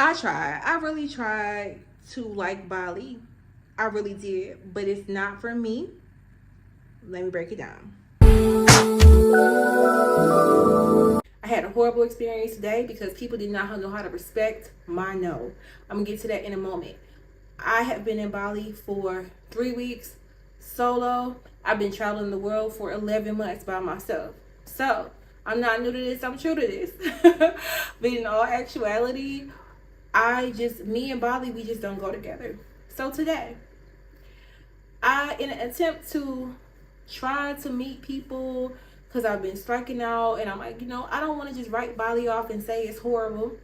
I really tried to like Bali. I really did, but it's not for me. Let me break it down. I had a horrible experience today because people did not know how to respect my no. I'm gonna get to that in a moment. I have been in Bali for 3 weeks solo. I've been traveling the world for 11 months by myself. So I'm not new to this, I'm true to this. But in all actuality, me and Bali, we just don't go together. So today, in an attempt to try to meet people, because I've been striking out, and I'm like, I don't want to just write Bali off and say it's horrible.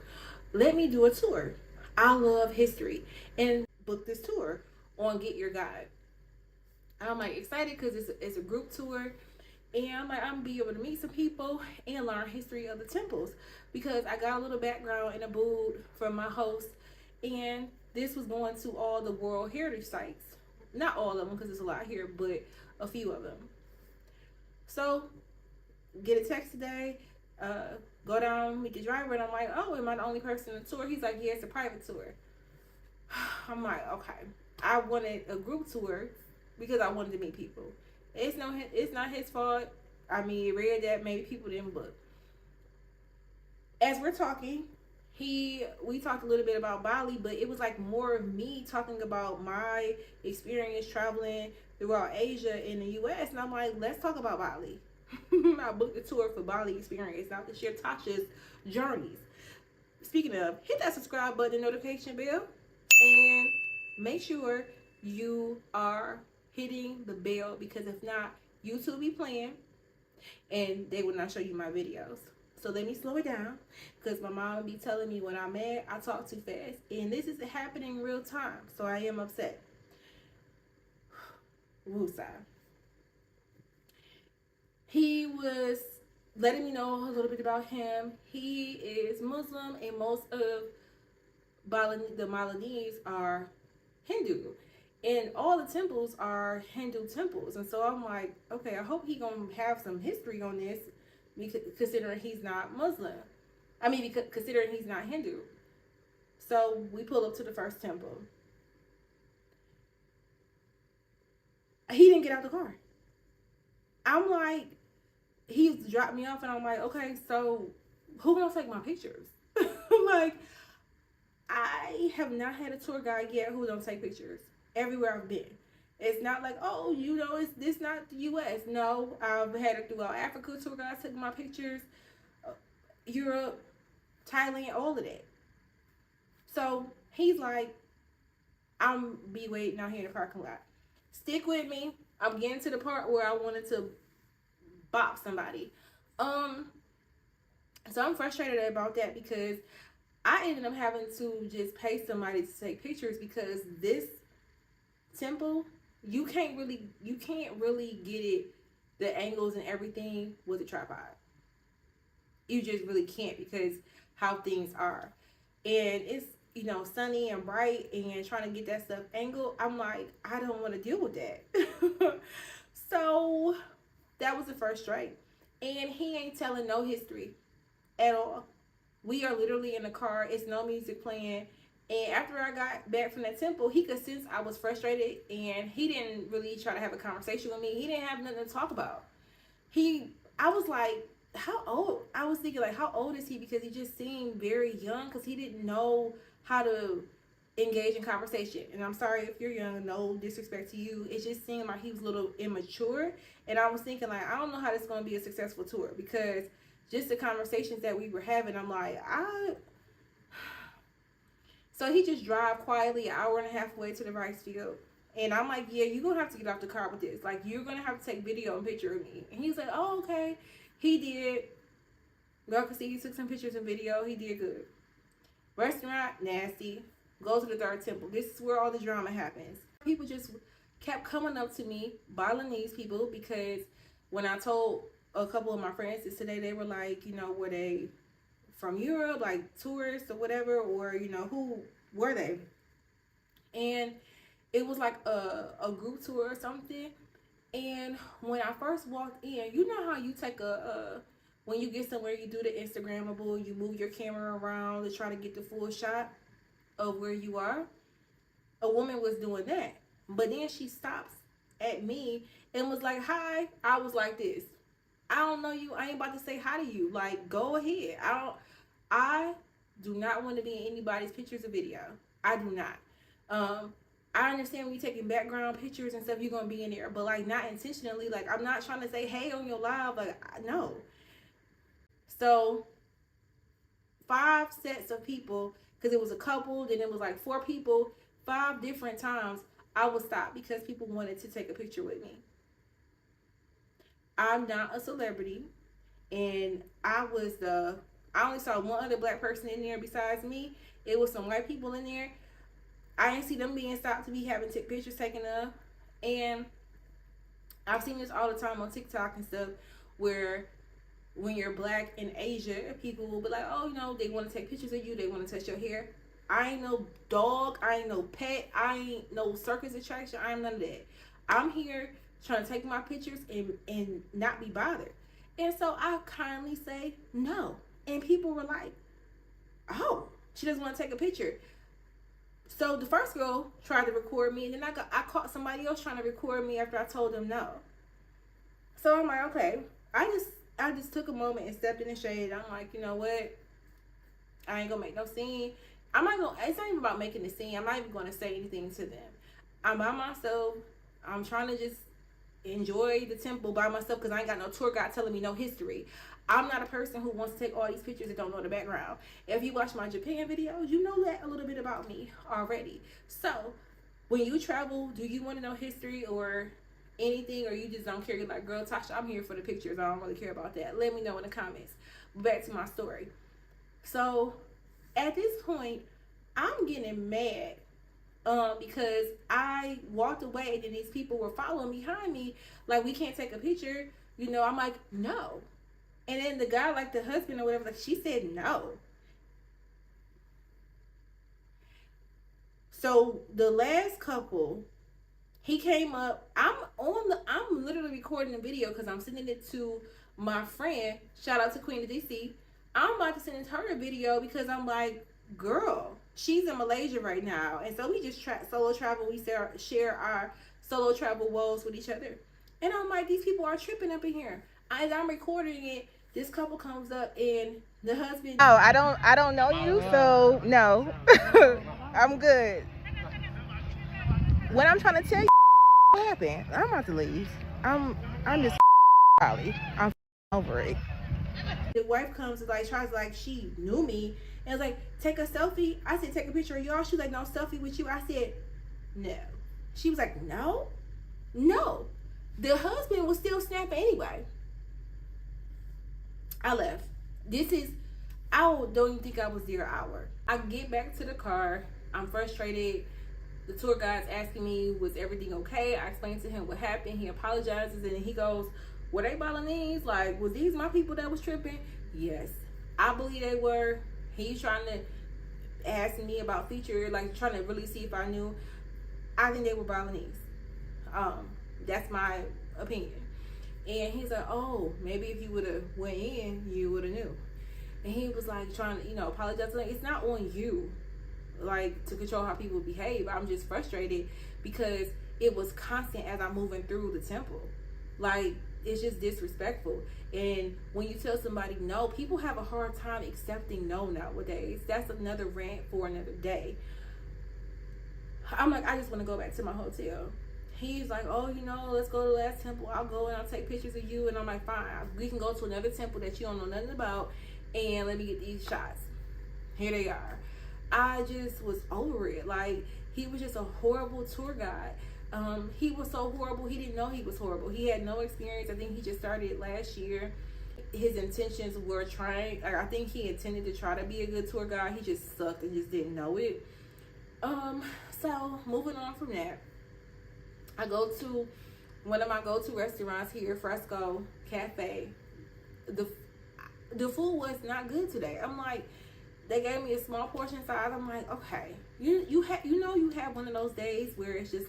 Let me do a tour. I love history, and book this tour on Get Your Guide. I'm like excited because it's a group tour, and I'm like, I'm gonna be able to meet some people and learn history of the temples, because I got a little background in Ubud from my host, and this was going to all the World Heritage sites. Not all of them, because there's a lot here, but a few of them. So get a text today, go down, meet the driver, and I'm like, oh, am I the only person on the tour? He's like, yeah, it's a private tour. I'm like, okay. I wanted a group tour because I wanted to meet people. It's not his fault. I mean, rare that maybe people didn't book. As we're talking, we talked a little bit about Bali, but it was like more of me talking about my experience traveling throughout Asia and the US, and I'm like, let's talk about Bali. I booked a tour for Bali experience. Now to share Tasha's Journeys. Speaking of, hit that subscribe button and notification bell, and make sure you are hitting the bell, because if not, YouTube be playing and they will not show you my videos. So let me slow it down, because my mom be telling me when I'm mad, I talk too fast. And this is happening in real time, so I am upset. Woosah. He was letting me know a little bit about him. He is Muslim, and most of the Balinese are Hindu. And all the temples are Hindu temples. And so I'm like, okay, I hope he gonna have some history on this, considering he's not Muslim. I mean, considering he's not Hindu. So we pull up to the first temple. He didn't get out the car. I'm like, he dropped me off, and I'm like, okay, so who gonna take my pictures? Like, I have not had a tour guide yet who don't take pictures everywhere I've been. It's not like, oh, it's this not the U.S. No, I've had it throughout Africa. Tour guides took my pictures, Europe, Thailand, all of that. So he's like, I'm be waiting out here in the parking lot. Stick with me. I'm getting to the part where I wanted to bop somebody. So I'm frustrated about that, because I ended up having to just pay somebody to take pictures, because this temple, you can't really get it, the angles and everything, with a tripod. You just really can't, because how things are. And it's, sunny and bright, and trying to get that stuff angled, I'm like, I don't want to deal with that. So that was the first strike. And he ain't telling no history at all. We are literally in the car. It's no music playing. And after I got back from that temple, he could sense I was frustrated, and he didn't really try to have a conversation with me. He didn't have nothing to talk about. I was like, how old? I was thinking, like, how old is he? Because he just seemed very young, because he didn't know how to engage in conversation. And I'm sorry if you're young, no disrespect to you. It just seemed like he was a little immature. And I was thinking, like, I don't know how this is going to be a successful tour, because just the conversations that we were having, I'm like, So he just drive quietly an hour and a half away to the rice field. And I'm like, yeah, you're going to have to get off the car with this. Like, you're going to have to take video and picture of me. And he's like, oh, okay. He did. Y'all can see he took some pictures and video. He did good. Restaurant, nasty. Go to the third temple. This is where all the drama happens. People just kept coming up to me, Balinese people, because when I told a couple of my friends this today, they were like, were they from Europe, like tourists or whatever, or who were they? And it was like a group tour or something. And when I first walked in, you know how you take when you get somewhere, you do the Instagrammable, you move your camera around to try to get the full shot. of where you are, a woman was doing that. But then she stops at me and was like, hi. I was like this. I don't know you. I ain't about to say hi to you. Like, go ahead. I do not want to be in anybody's pictures or video. I do not. I understand when you're taking background pictures and stuff, you're gonna be in there, but like not intentionally. Like, I'm not trying to say hey on your live. Like, no. So 5 sets of people, because it was a couple, then it was like 4 people, 5 different times I would stop because people wanted to take a picture with me. I'm not a celebrity, and I only saw one other black person in there besides me. It was some white people in there. I didn't see them being stopped to be having pictures taken of. And I've seen this all the time on TikTok and stuff, where when you're black in Asia, people will be like, oh, they want to take pictures of you, they want to touch your hair. I ain't no dog, I ain't no pet, I ain't no circus attraction, I am none of that. I'm here trying to take my pictures and not be bothered. And so I kindly say no. And people were like, oh, she doesn't want to take a picture. So the first girl tried to record me, and then I caught somebody else trying to record me after I told them no. So I'm like, okay. I just took a moment and stepped in the shade. I'm like, you know what? I ain't gonna make no scene. It's not even about making a scene. I'm not even gonna say anything to them. I'm by myself. I'm trying to just enjoy the temple by myself because I ain't got no tour guide telling me no history. I'm not a person who wants to take all these pictures and don't know the background. If you watch my Japan videos, you know that a little bit about me already. So when you travel, do you want to know history or anything, or you just don't care? You're like, girl, Tasha, I'm here for the pictures. I don't really care about that. Let me know in the comments. Back to my story. So at this point, I'm getting mad because I walked away and then these people were following behind me like, we can't take a picture. I'm like, no. And then the guy, like the husband or whatever, like, she said no. So the last couple, he came up. I'm literally recording the video because I'm sending it to my friend. Shout out to Queen of DC. I'm about to send her a video because I'm like, girl, she's in Malaysia right now, and so we just solo travel. We share our solo travel woes with each other. And I'm like, these people are tripping up in here. As I'm recording it, this couple comes up and the husband. Oh, I don't know you, so no. I'm good. When I'm trying to tell you what happened, I'm about to leave. I'm just probably. I'm over it. The wife comes and tries she knew me and was like, take a selfie. I said, take a picture of y'all. She was like, no selfie with you. I said, no. She was like, no. The husband was still snapping anyway. I left. I don't even think I was there an hour. I get back to the car. I'm frustrated. The tour guide's asking me, was everything okay? I explained to him what happened. He apologizes and he goes, were they Balinese? Like, was these my people that was tripping? Yes, I believe they were. He's trying to ask me about feature, trying to really see if I knew. I think they were Balinese. That's my opinion. And he's like, oh, maybe if you would have went in, you would have knew. And he was like trying to, apologize. Like, it's not on you, to control how people behave. I'm just frustrated because it was constant as I'm moving through the temple. It's just disrespectful. And when you tell somebody no, people have a hard time accepting no nowadays. That's another rant for another day. I'm like, I just want to go back to my hotel. He's like, oh, let's go to the last temple. I'll go and I'll take pictures of you. And I'm like, fine. We can go to another temple that you don't know nothing about, and let me get these shots. Here they are. I just was over it. He was just a horrible tour guide. He was so horrible. He didn't know he was horrible. He had no experience. I think he just started last year. His intentions were I think he intended to try to be a good tour guide. He just sucked and just didn't know it. So moving on from that, I go to one of my go-to restaurants here, Fresco Cafe. The food was not good today. I'm like, they gave me a small portion size. I'm like, okay, you have one of those days where it's just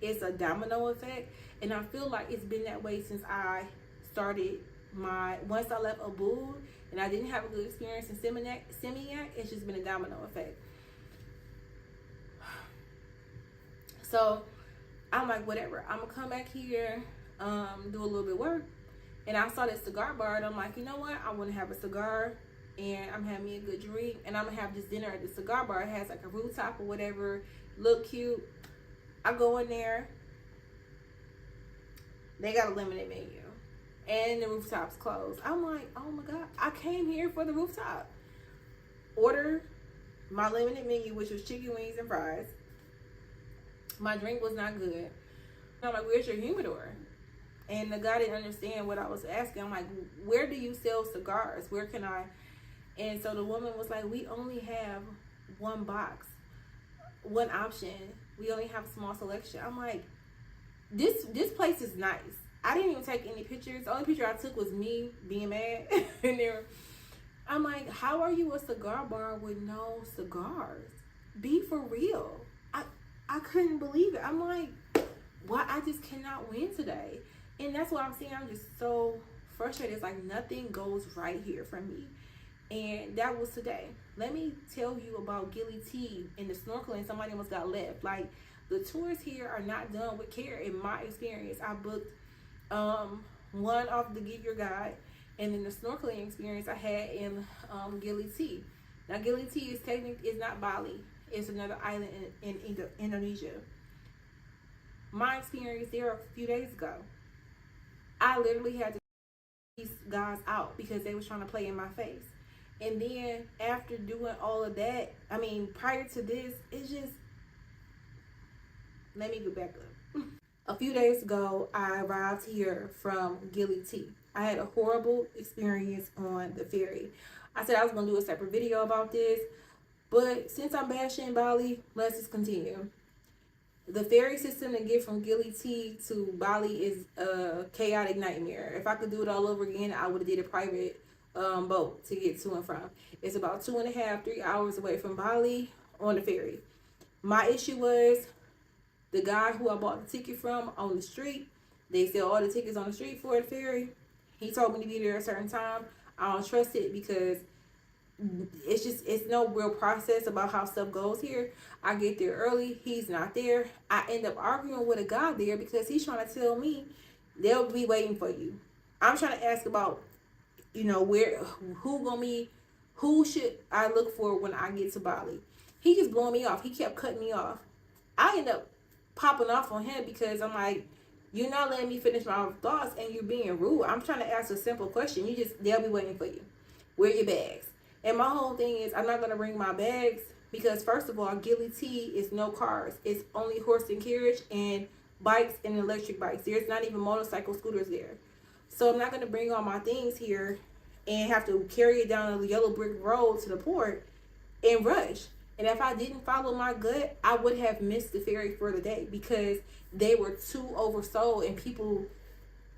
it's a domino effect, and I feel like it's been that way since I started once I left Ubud and I didn't have a good experience in Seminyak. It's just been a domino effect. So I'm like, whatever, I'm gonna come back here, do a little bit of work. And I saw this cigar bar, and I'm like, you know what, I want to have a cigar, and I'm having me a good drink, and I'm gonna have this dinner at the cigar bar. It has like a rooftop or whatever, look cute. I go in there, they got a limited menu, and the rooftop's closed. I'm like, oh my god, I came here for the rooftop. Order my limited menu, which was chicken wings and fries. My drink was not good. I'm like, where's your humidor? And the guy didn't understand what I was asking. I'm like, where do you sell cigars? Where can I? And so the woman was like, we only have one box, one option. We only have a small selection. I'm like, this place is nice. I didn't even take any pictures. The only picture I took was me being mad in there. I'm like, how are you a cigar bar with no cigars? Be for real. I couldn't believe it. I'm like, why? I just cannot win today. And that's what I'm saying. I'm just so frustrated. It's like nothing goes right here for me. And that was today. Let me tell you about Gilly T and the snorkeling. Somebody almost got left. Like, the tours here are not done with care in my experience. I booked one off the Get Your Guide, and then the snorkeling experience I had in Gilly T. Now, Gilly T is technically is not Bali. It's another island in Indonesia. My experience there a few days ago, I literally had to these guys out because they was trying to play in my face. And then after doing all of that, I mean, prior to this, it's just, let me go back up. A few days ago, I arrived here from Gilly T. I had a horrible experience on the ferry. I said I was going to do a separate video about this, but since I'm bashing Bali, let's just continue. The ferry system to get from Gilly T to Bali is a chaotic nightmare. If I could do it all over again, I would have did a private boat to get to and from. It's about 2.5, 3 hours away from Bali on the ferry. My issue was the guy who I bought the ticket from on the street. They sell all the tickets on the street for the ferry. He told me to be there at a certain time. I don't trust it because it's no real process about how stuff goes here. I get there early, he's not there. I end up arguing with a guy there because he's trying to tell me they'll be waiting for you. I'm trying to ask about, you know, who should I look for when I get to Bali. He just blowing me off. He kept cutting me off. I end up popping off on him because I'm like, you're not letting me finish my thoughts and you're being rude. I'm trying to ask a simple question. They'll be waiting for you. Where are your bags? And my whole thing is, I'm not going to bring my bags because, first of all, Gilly T is no cars. It's only horse and carriage and bikes and electric bikes. There's not even motorcycle scooters there. So I'm not going to bring all my things here and have to carry it down the yellow brick road to the port and rush. And if I didn't follow my gut, I would have missed the ferry for the day because they were too oversold and people,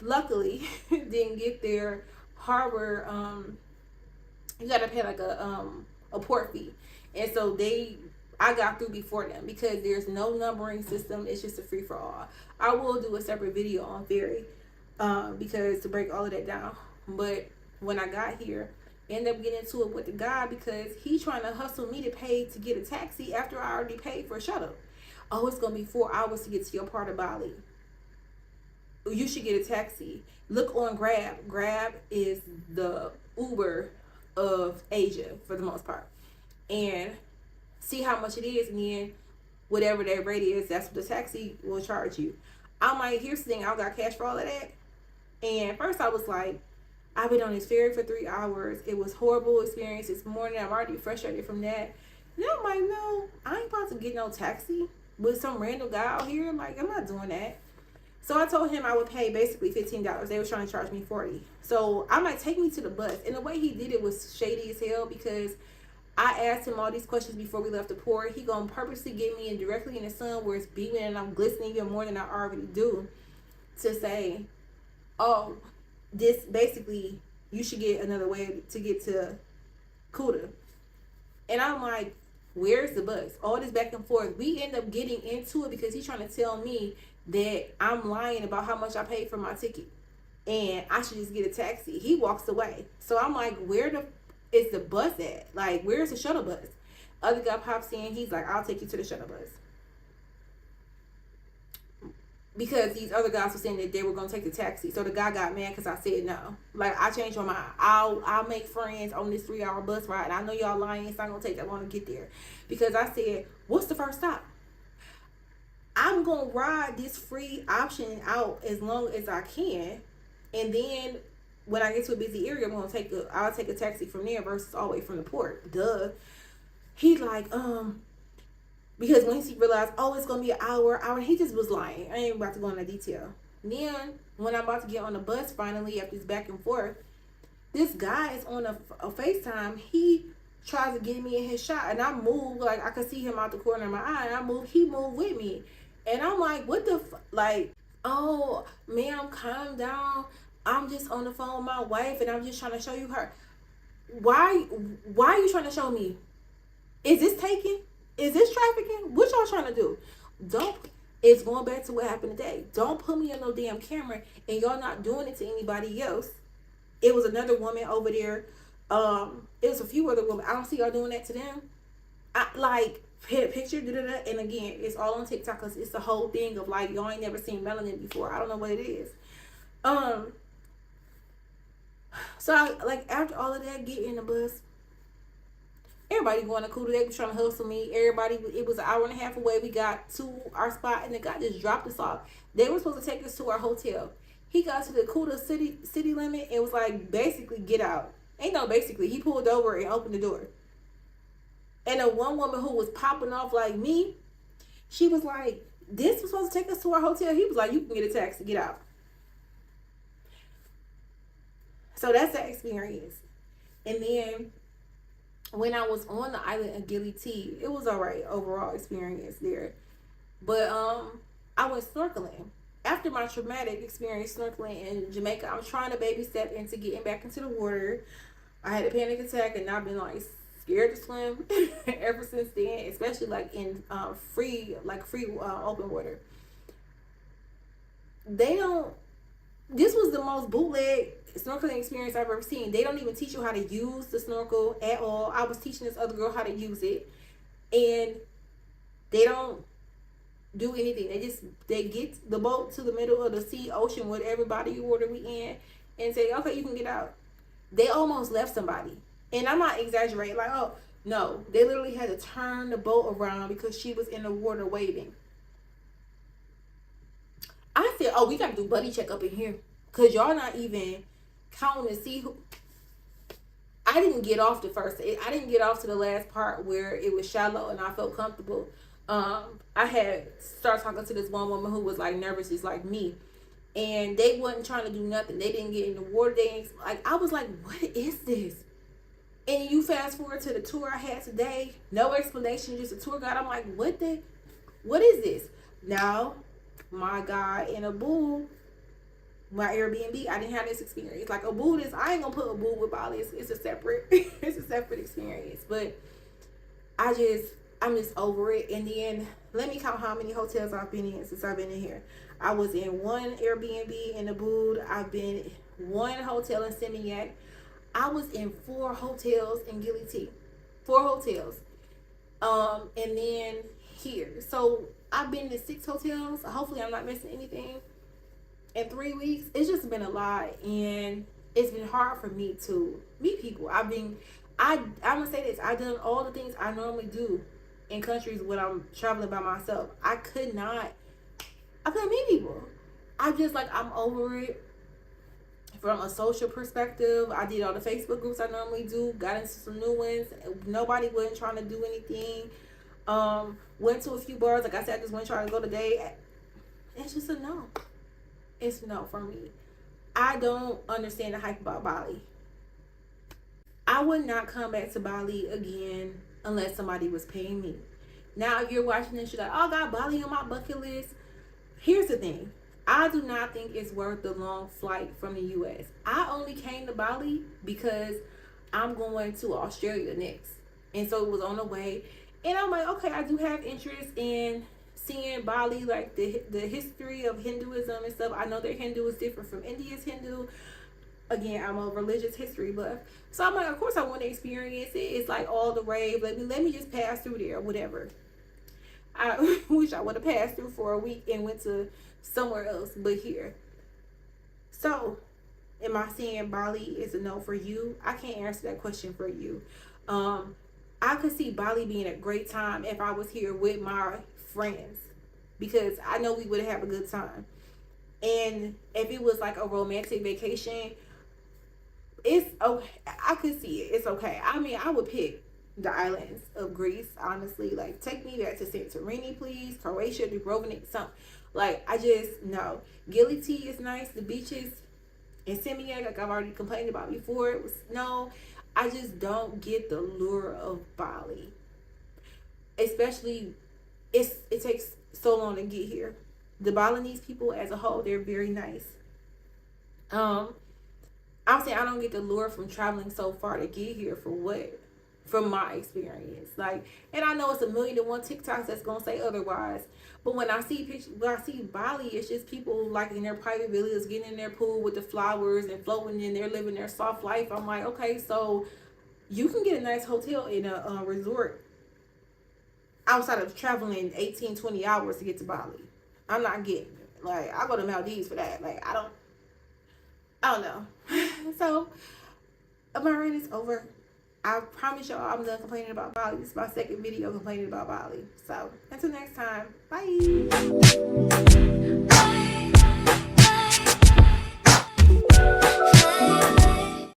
luckily, didn't get their harbor, you gotta pay like a port fee, and so I got through before them because there's no numbering system. It's just a free for all. I will do a separate video on ferry because to break all of that down. But when I got here, end up getting into it with the guy because he's trying to hustle me to pay to get a taxi after I already paid for a shuttle. Oh, it's gonna be 4 hours to get to your part of Bali. You should get a taxi. Look on Grab. Grab is the Uber of Asia for the most part, and see how much it is, and then whatever that rate is, that's what the taxi will charge you. I'm like, here's the thing, I got cash for all of that. And first I was like, I've been on this ferry for 3 hours. It was horrible experience this morning. I'm already frustrated from that. And I'm like, no, I ain't about to get no taxi with some random guy out here. Like, I'm not doing that. So I told him I would pay basically $15. They were trying to charge me $40. So I'm like, take me to the bus. And the way he did it was shady as hell because I asked him all these questions before we left the port. He gonna purposely get me in directly in the sun where it's beaming and I'm glistening even more than I already do to say, oh, this basically, you should get another way to get to Kuta. And I'm like, where's the bus? All this back and forth. We end up getting into it because he's trying to tell me that I'm lying about how much I paid for my ticket and I should just get a taxi. He walks away. So I'm like, where is the bus at? Like, where's the shuttle bus? Other guy pops in. He's like, I'll take you to the shuttle bus. because these other guys were saying that they were gonna take the taxi. So the guy got mad because I said no. Like, I changed my mind. I'll make friends on this 3-hour bus ride. And I know y'all lying. It's not gonna take that long to get there, because I said, what's the first stop? I'm gonna ride this free option out as long as I can, and then when I get to a busy area, I'll take a taxi from there versus all the way from the port. Duh. He's like, because once he realized, oh, it's gonna be an hour, he just was lying. I ain't about to go into detail. Then when I'm about to get on the bus, finally, after this back and forth, this guy is on a FaceTime. He tries to get me in his shot, and I move, like, I could see him out the corner of my eye, and he moved with me. And I'm like, what the like, oh, ma'am, calm down. I'm just on the phone with my wife, and I'm just trying to show you her. Why are you trying to show me? Is this taking? Is this trafficking? What y'all trying to do? It's going back to what happened today. Don't put me on no damn camera, and y'all not doing it to anybody else. It was another woman over there. It was a few other women. I don't see y'all doing that to them. I like picture, and again, it's all on TikTok because it's the whole thing of like, y'all ain't never seen melanin before. I don't know what it is. So after all of that, get in the bus. Everybody going to Kudu. They was trying to hustle me. Everybody, it was an hour and a half away. We got to our spot, and the guy just dropped us off. They were supposed to take us to our hotel. He got to the Kudu city limit and was like, basically, get out. Ain't no basically. He pulled over and opened the door. And the one woman who was popping off like me, she was like, this was supposed to take us to our hotel. He was like, you can get a taxi, get out. So that's that experience. And then when I was on the island of Gili T, it was all right overall experience there. But I went snorkeling. After my traumatic experience snorkeling in Jamaica, I'm trying to baby step into getting back into the water. I had a panic attack, and I've been like scared to swim ever since then, especially like in free open water. This was the most bootleg snorkeling experience I've ever seen. They don't even teach you how to use the snorkel at all. I was teaching this other girl how to use it, and they don't do anything. They get the boat to the middle of the ocean, whatever body of water we in, and say, okay, you can get out. They almost left somebody. And I'm not exaggerating, like, oh, no. They literally had to turn the boat around because she was in the water waving. I said, oh, we got to do buddy check up in here, because y'all not even counting to see who. I didn't get off I didn't get off to the last part where it was shallow and I felt comfortable. I had started talking to this one woman who was like nervous just like me, and they wasn't trying to do nothing. They didn't get in the water. I was like, what is this? And you fast forward to the tour I had today, no explanation, just a tour guide. I'm like, what is this? Now, my guy in Ubud, my Airbnb, I didn't have this experience. Like, Ubud I ain't gonna put Ubud with Bali. It's a separate experience. But I'm just over it. And then let me count how many hotels I've been in since I've been in here. I was in one Airbnb in Ubud. I've been in one hotel in Seminyak. I was in 4 hotels in Gili T. 4 hotels. And then here. So I've been to 6 hotels. Hopefully I'm not missing anything. In 3 weeks, it's just been a lot, and it's been hard for me to meet people. I'm gonna say this, I've done all the things I normally do in countries when I'm traveling by myself. I couldn't meet people. I'm over it. From a social perspective, I did all the Facebook groups I normally do, got into some new ones. Nobody wasn't trying to do anything. Went to a few bars. Like I said, I just went trying to go today. It's just a no. It's no for me. I don't understand the hype about Bali. I would not come back to Bali again unless somebody was paying me. Now, if you're watching this, you're like, oh, I got Bali on my bucket list. Here's the thing. I do not think it's worth the long flight from the U.S. I only came to Bali because I'm going to Australia next. And so it was on the way. And I'm like, okay, I do have interest in seeing Bali, like the history of Hinduism and stuff. I know that Hindu is different from India's Hindu. Again, I'm a religious history buff. So I'm like, of course I want to experience it. It's like all the rave. Let me just pass through there or whatever. I wish I would have passed through for a week and went to somewhere else but here. So, am I saying Bali is a no for you? I can't answer that question for you. I could see Bali being a great time if I was here with my friends, because I know we would have a good time. And if it was like a romantic vacation, it's okay. I could see it. It's okay. I mean, I would pick the islands of Greece, honestly. Like, take me back to Santorini, please. Croatia, Dubrovnik, something. Like, I just, no. Gili Tea is nice. The beaches in Simiak, like I've already complained about before, it was, no. I just don't get the lure of Bali. Especially, it takes so long to get here. The Balinese people as a whole, they're very nice. I'm saying I don't get the lure from traveling so far to get here for what? From my experience. Like, and I know it's a million and one TikToks that's gonna say otherwise. But when I see pictures, when I see Bali, it's just people like in their private villas, getting in their pool with the flowers and floating in there, living their soft life. I'm like, okay, so you can get a nice hotel in a resort outside of traveling 18-20 hours to get to Bali. I'm not getting it. Like, I go to Maldives for that. Like, I don't know. So, my rant is over. I promise y'all I'm done complaining about Bali. This is my second video complaining about Bali. So, until next time. Bye.